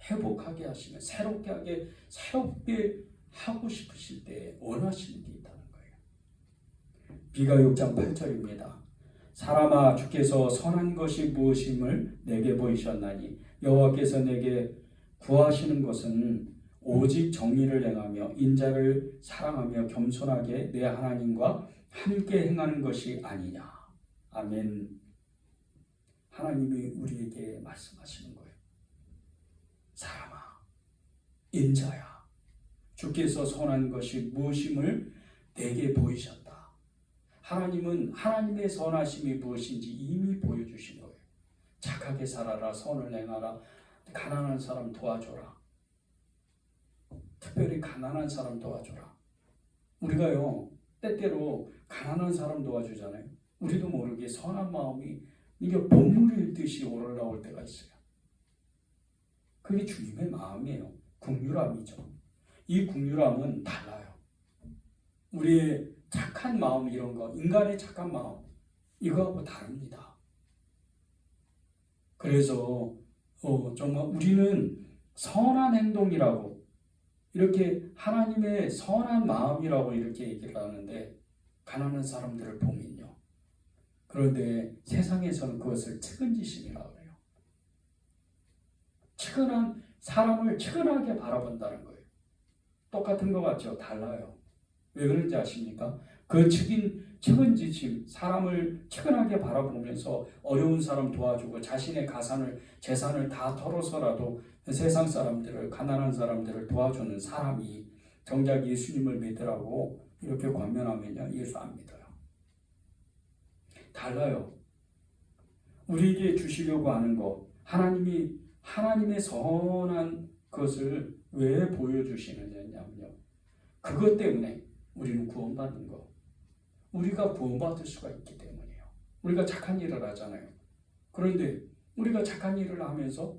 회복하게 하시면 새롭게 하고 싶으실 때 원하시는 게 있다는 거예요. 비가 6장 8절입니다. 사람아 주께서 선한 것이 무엇임을 내게 보이셨나니 여호와께서 내게 구하시는 것은 오직 정의를 행하며 인자를 사랑하며 겸손하게 내 하나님과 함께 행하는 것이 아니냐. 아멘. 하나님이 우리에게 말씀하시는 거예요. 사람아, 인자야, 주께서 선한 것이 무엇임을 내게 보이셨다. 하나님은 하나님의 선하심이 무엇인지 이미 보여주신 거예요. 착하게 살아라, 선을 행하라, 가난한 사람 도와줘라. 특별히 가난한 사람 도와줘라. 우리가요, 때때로 가난한 사람 도와주잖아요. 우리도 모르게 선한 마음이 이게 본물일 듯이 오르나올 때가 있어요. 그게 주님의 마음이에요. 긍휼함이죠. 이 긍휼함은 달라요. 우리의 착한 마음 이런 거, 인간의 착한 마음 이거하고 다릅니다. 그래서 정말 우리는 선한 행동이라고 이렇게 하나님의 선한 마음이라고 이렇게 얘기를 하는데 가난한 사람들을 보면요. 그런데 세상에서는 그것을 측은지심이라고 해요. 측은한 사람을 측은하게 바라본다는 거예요. 똑같은 것 같죠? 달라요. 왜 그런지 아십니까? 그 측은지심, 사람을 측은하게 바라보면서 어려운 사람 도와주고 자신의 재산을 다 털어서라도 세상 사람들을, 가난한 사람들을 도와주는 사람이 정작 예수님을 믿으라고 이렇게 권면하면요, 예수 안 믿어요. 달라요. 우리에게 주시려고 하는 거, 하나님의 선한 것을 왜 보여주시느냐면요. 그것 때문에 우리는 구원받는 거. 우리가 구원받을 수가 있기 때문이에요. 우리가 착한 일을 하잖아요. 그런데 우리가 착한 일을 하면서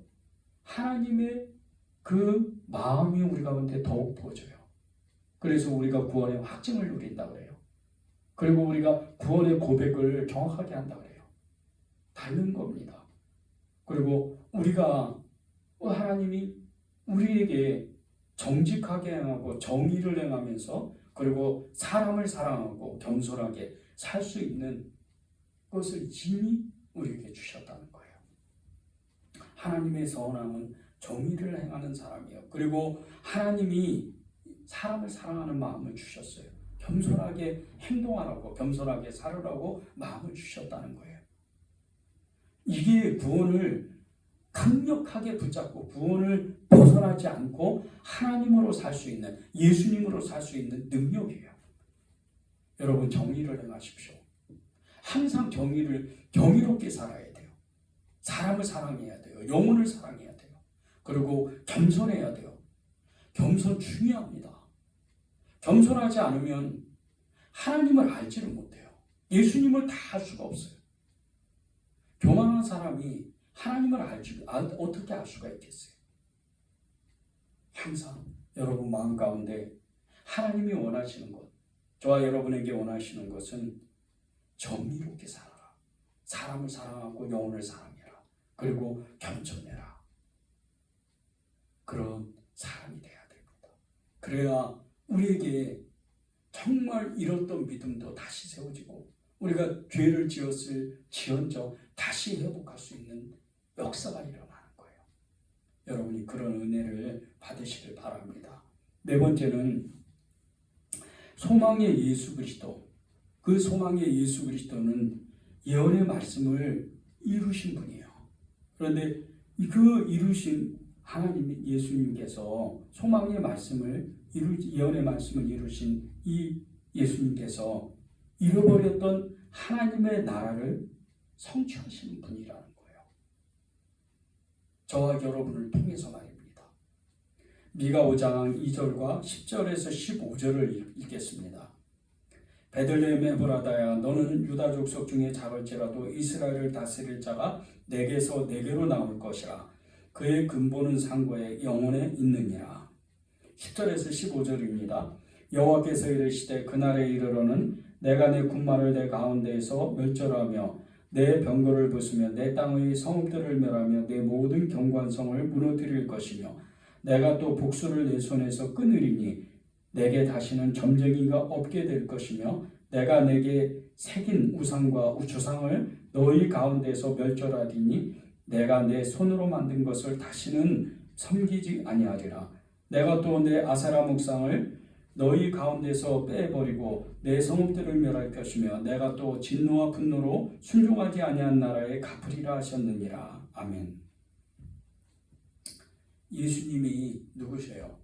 하나님의 그 마음이 우리 가운데 더욱 부어져요. 그래서 우리가 구원의 확증을 누린다고 해요. 그리고 우리가 구원의 고백을 정확하게 한다고 해요. 다른 겁니다. 그리고 우리가 하나님이 우리에게 정직하게 행하고 정의를 행하면서 그리고 사람을 사랑하고 겸손하게 살 수 있는 것을 이미 우리에게 주셨다는 거예요. 하나님의 선함은 정의를 행하는 사람이에요. 그리고 하나님이 사람을 사랑하는 마음을 주셨어요. 겸손하게 행동하라고, 겸손하게 살으라고 마음을 주셨다는 거예요. 이게 구원을 강력하게 붙잡고 구원을 벗어나지 않고 하나님으로 살 수 있는, 예수님으로 살 수 있는 능력이에요. 여러분, 정의를 행하십시오. 항상 경이롭게 살아야 돼요. 사람을 사랑해야 돼요. 영혼을 사랑해야 돼요. 그리고 겸손해야 돼요. 겸손 중요합니다. 겸손하지 않으면 하나님을 알지를 못해요. 예수님을 다 알 수가 없어요. 교만한 사람이 하나님을 어떻게 알 수가 있겠어요? 항상 여러분 마음 가운데 하나님이 원하시는 것, 저와 여러분에게 원하시는 것은 정의롭게 살아라. 사람을 사랑하고 영혼을 사랑해라. 그리고 겸손해라. 그런 사람이 돼야 됩니다. 그래야 우리에게 정말 잃었던 믿음도 다시 세워지고 우리가 죄를 지은적 다시 회복할 수 있는 역사가 일어나는 거예요. 여러분이 그런 은혜를 받으시길 바랍니다. 네 번째는 소망의 예수 그리스도. 그 소망의 예수 그리스도는 예언의 말씀을 이루신 분이에요. 그런데 그 이루신 하나님 예수님께서 소망의 말씀을 예언의 말씀을 이루신 이 예수님께서 잃어버렸던 하나님의 나라를 성취하시는 분이라는 거예요. 저와 여러분을 통해서 말입니다. 미가 5장 2절과 10절에서 15절을 읽겠습니다. 베들레헴 에브라다야, 너는 유다 족속 중에 작을지라도 이스라엘을 다스릴 자가 내게서 내게로 나올 것이라. 그의 근본은 상고에 영원에 있느니라. 10절에서 15절입니다. 여호와께서 이르시되 그날에 이르러는 내가 내 군마를 내 가운데에서 멸절하며 내 병거를 부수며 내 땅의 성읍들을 멸하며 내 모든 경관성을 무너뜨릴 것이며 내가 또 복수를 내 손에서 끊으리니 내게 다시는 점쟁이가 없게 될 것이며 내가 내게 새긴 우상과 우주상을 너희 가운데서 멸절하리니 내가 내 손으로 만든 것을 다시는 섬기지 아니하리라. 내가 또 내 아세라 목상을 너희 가운데서 빼버리고 내 성읍들을 멸할 것이며 내가 또 진노와 분노로 순종하지 아니한 나라에 갚으리라 하셨느니라. 아멘. 예수님이 누구세요?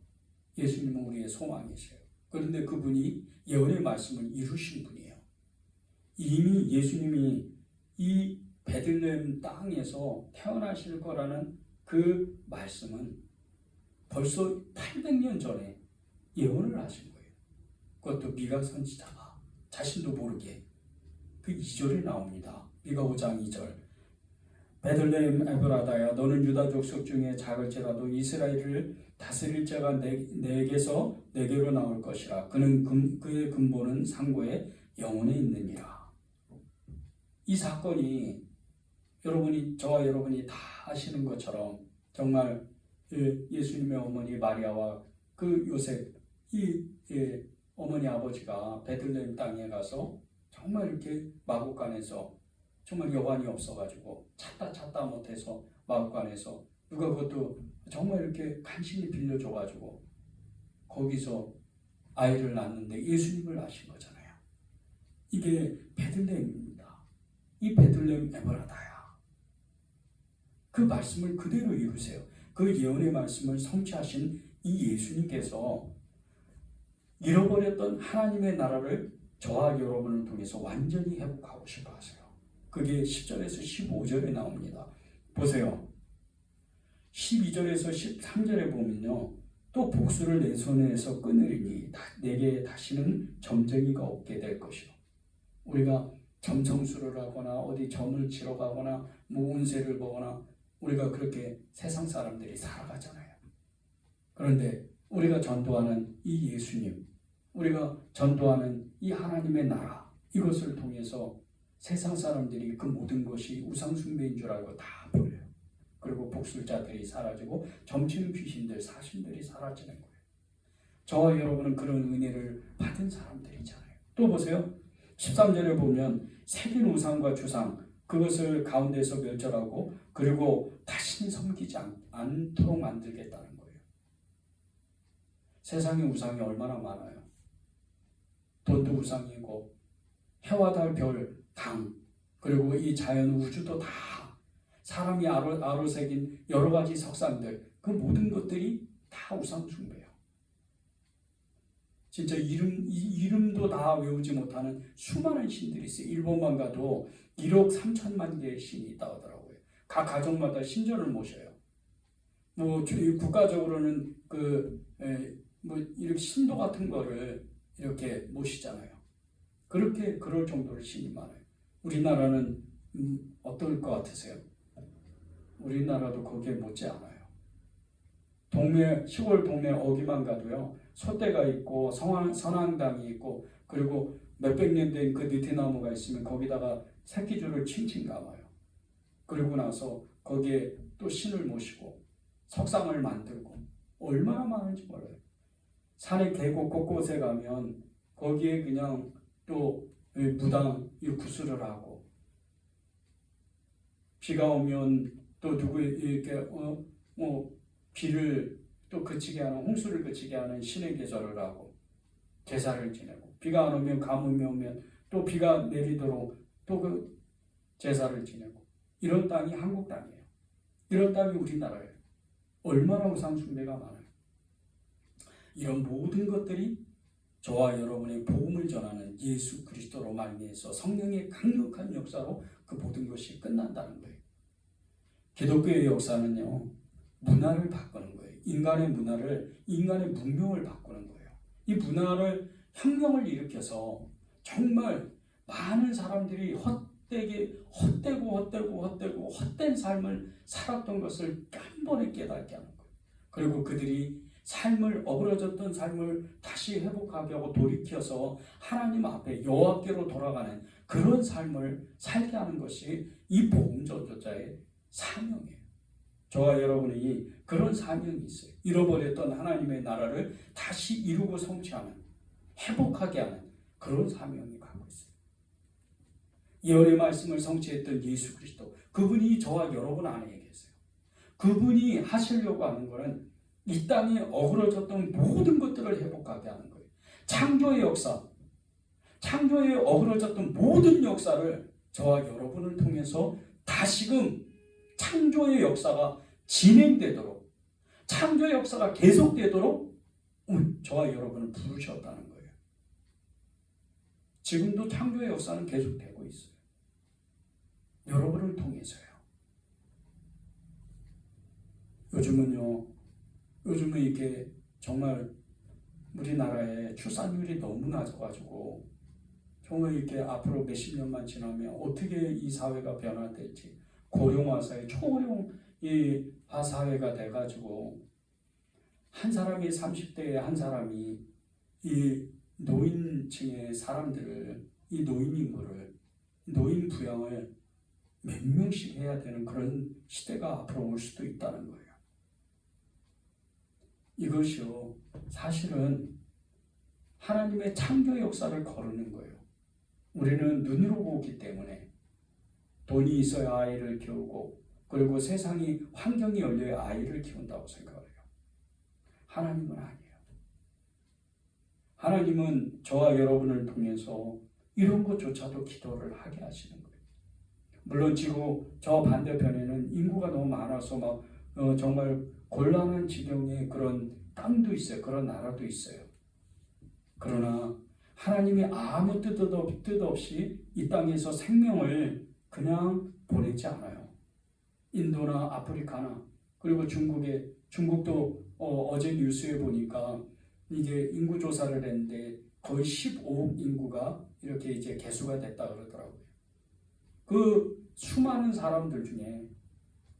예수님은 우리의 소망이세요. 그런데 그분이 예언의 말씀을 이루신 분이에요. 이미 예수님이 이 베들레헴 땅에서 태어나실 거라는 그 말씀은 벌써 800년 전에 예언을 하신 거예요. 그것도 미가 선지자가 자신도 모르게 그 2절에 나옵니다. 미가 5장 2절. 베들레헴 에브라다야 너는 유다 족속 중에 작을지라도 이스라엘을 다스릴 자가 내게서 내게로 나올 것이라. 그의 근본은 상고의 영혼에 있느니라. 이 사건이 저와 여러분이 다 아시는 것처럼 정말 예수님의 어머니 마리아와 그 요셉 어머니 아버지가 베들레헴 땅에 가서 정말 이렇게 마구간에서 정말 여관이 없어가지고 찾다 못해서 마구간에서 누가 그것도 정말 이렇게 간신히 빌려줘가지고 거기서 아이를 낳는데 예수님을 낳으신 거잖아요. 이게 베들레헴입니다. 이 베들레헴 에브라다야. 그 말씀을 그대로 이루세요. 그 예언의 말씀을 성취하신 이 예수님께서 잃어버렸던 하나님의 나라를 저와 여러분을 통해서 완전히 회복하고 싶어 하세요. 그게 10절에서 15절에 나옵니다. 보세요. 12절에서 13절에 보면요. 또 복수를 내 손에서 끊으리니 내게 다시는 점쟁이가 없게 될 것이요. 우리가 점성술을 하거나 어디 점을 치러 가거나 운세를 보거나 우리가 그렇게 세상 사람들이 살아가잖아요. 그런데 우리가 전도하는 이 예수님, 우리가 전도하는 이 하나님의 나라, 이것을 통해서 세상 사람들이 그 모든 것이 우상숭배인 줄 알고 다 버려요. 그리고 복술자들이 사라지고 점치는 귀신들, 사신들이 사라지는 거예요. 저와 여러분은 그런 은혜를 받은 사람들이잖아요. 또 보세요. 13절에 보면 새긴 우상과 주상, 그것을 가운데서 멸절하고 그리고 다시는 섬기지 않도록 만들겠다는 거예요. 세상에 우상이 얼마나 많아요. 돈도 우상이고 해와 달, 별, 강, 그리고 이 자연 우주도 다 사람이 아로새긴 여러 가지 석상들, 그 모든 것들이 다 우상 숭배예요. 진짜 이름도 다 외우지 못하는 수많은 신들이 있어요. 일본만 가도 1억 3천만 개의 신이 있다고 하더라고요. 각 가정마다 신전을 모셔요. 국가적으로는 이렇게 신도 같은 거를 이렇게 모시잖아요. 그럴 정도로 신이 많아요. 우리나라는 어떨 것 같으세요? 우리나라도 거기에 못지 않아요. 시골 동네 어귀만 가도요, 소떼가 있고 선앙당이 있고 그리고 몇백 년 된 그 느티나무가 있으면 거기다가 새끼줄을 칭칭 감아요. 그리고 나서 거기에 또 신을 모시고 석상을 만들고 얼마나 많은지 몰라요. 산의 계곡 곳곳에 가면 거기에 그냥 또 무당 구슬을 하고 비가 오면 또 누구 이렇게 비를 또 그치게 하는 홍수를 그치게 하는 신의 계절을 하고 제사를 지내고 비가 안 오면 가뭄이 오면 또 비가 내리도록 또 그 제사를 지내고 이런 땅이 한국 땅이에요. 이런 땅이 우리나라예요. 얼마나 우상 숭배가 많아요. 이런 모든 것들이 저와 여러분의 복음을 전하는 예수 그리스도로 말미암아서 성령의 강력한 역사로 그 모든 것이 끝난다는 거예요. 기독교의 역사는요, 문화를 바꾸는 거예요. 인간의 문명을 바꾸는 거예요. 이 문화를 혁명을 일으켜서 정말 많은 사람들이 헛된 삶을 살았던 것을 한 번에 깨닫게 하는 거예요. 그리고 그들이 어그러졌던 삶을 다시 회복하게 하고 돌이켜서 하나님 앞에 여호와께로 돌아가는 그런 삶을 살게 하는 것이 이 복음 전도자의 사명이에요. 저와 여러분이 그런 사명이 있어요. 잃어버렸던 하나님의 나라를 다시 이루고 성취하는, 회복하게 하는 그런 사명이 갖고 있어요. 예언의 말씀을 성취했던 예수 그리스도, 그분이 저와 여러분 안에 계세요. 그분이 하시려고 하는 것은 이 땅에 어그러졌던 모든 것들을 회복하게 하는 거예요. 창조의 역사, 창조에 어그러졌던 모든 역사를 저와 여러분을 통해서 다시금 창조의 역사가 진행되도록, 창조의 역사가 계속되도록 저와 여러분을 부르셨다는 거예요. 지금도 창조의 역사는 계속되고 있어요. 여러분을 통해서요. 요즘은 이게 정말 우리나라의 출산율이 너무 낮아가지고 정말 이렇게 앞으로 몇십 년만 지나면 어떻게 이 사회가 변화될지, 고령화 사회, 초고령화 사회가 돼가지고 한 사람이 30대에 한 사람이 이 노인층의 사람들을, 이 노인 인구를, 노인 부양을 몇 명씩 해야 되는 그런 시대가 앞으로 올 수도 있다는 거예요. 이것이요, 사실은 하나님의 창조 역사를 거르는 거예요. 우리는 눈으로 보기 때문에 돈이 있어야 아이를 키우고, 그리고 세상이, 환경이 열려야 아이를 키운다고 생각을 해요. 하나님은 아니에요. 하나님은 저와 여러분을 통해서 이런 것조차도 기도를 하게 하시는 거예요. 물론 지구 저 반대편에는 인구가 너무 많아서 막 정말 곤란한 지경의 그런 땅도 있어요. 그런 나라도 있어요. 그러나 하나님이 아무 뜻 없이 이 땅에서 생명을 그냥 보내지 않아요. 인도나 아프리카나, 그리고 중국도 어제 뉴스에 보니까 이게 인구 조사를 했는데 거의 15억 인구가 이렇게 이제 개수가 됐다 그러더라고요. 그 수많은 사람들 중에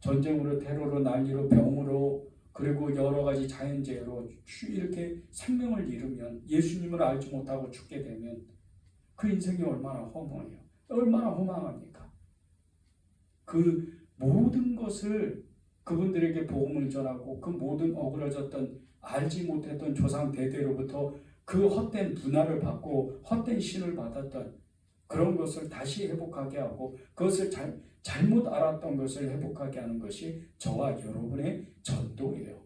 전쟁으로, 테러로, 난리로, 병으로, 그리고 여러 가지 자연재해로 이렇게 생명을 잃으면, 예수님을 알지 못하고 죽게 되면 그 인생이 얼마나 허무해요. 얼마나 허망합니까? 그 모든 것을 그분들에게 복음을 전하고, 그 모든 어그러졌던, 알지 못했던 조상 대대로부터 그 헛된 분할을 받고 헛된 신을 받았던 그런 것을 다시 회복하게 하고, 그것을 잘못 알았던 것을 회복하게 하는 것이 저와 여러분의 전도예요.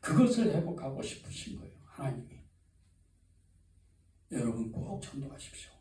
그것을 회복하고 싶으신 거예요, 하나님이. 여러분 꼭 전도하십시오.